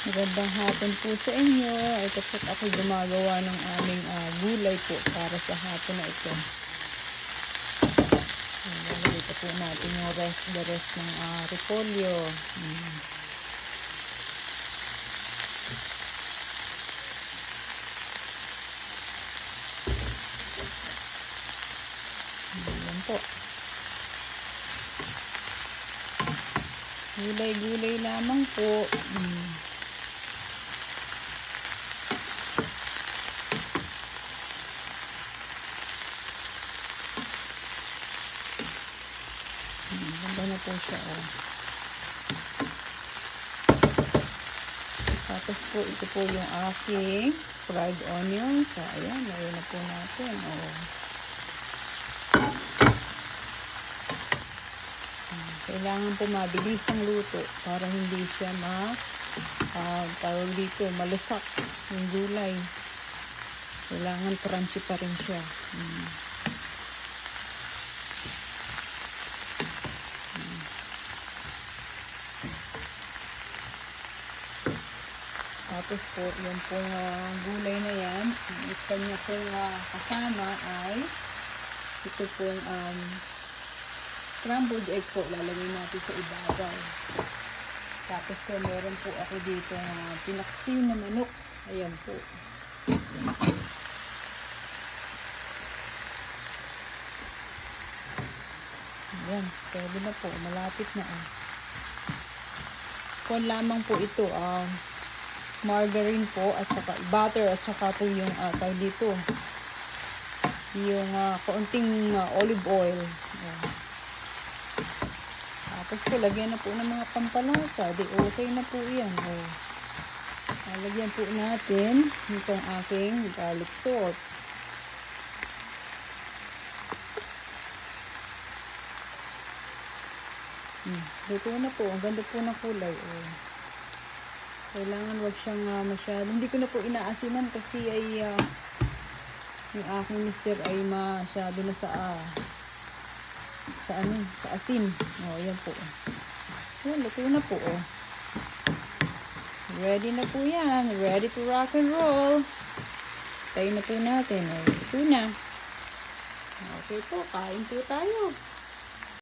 Magandang hapon po sa inyo. Ito po ako gumagawa ng aming gulay po para sa hapon na ito. Lalagay po natin yung the rest ng repolyo. Ayan po. Gulay-gulay lamang po. Ganda na po siya. Tapos po, ito po yung aking fried onions. Ayan, lagyan na po natin. Kailangan po mabilis ang luto para hindi siya tawag dito, malusak yung gulay. Kailangan crunchy pa rin siya. Tapos po, yung pong gulay na yan, ang kanya pong kasama ay ito pong scrambled egg po, lalagay natin sa ibabaw. Tapos po, meron po ako dito pinaksiw na manok. Ayan po. Ayan, pwede na po, malapit na. Kung lamang po ito, margarine po, at saka butter, at saka po yung tawag dito, yung kaunting olive oil. Ayan. Tapos po, lagyan na po ng mga pampalasa. Di okay na po yan. Lagyan po natin itong aking garlic salt. Luto na po. Ang ganda po ng kulay. Kailangan wag siyang masyado. Hindi ko na po inaasinan kasi ay yung aking mister ay masyado na sa asin. Ayan po. Ayan, luto na po. Ready na po yan. Ready to rock and roll. Tayo na po natin. Ito na. Okay po, kain po tayo.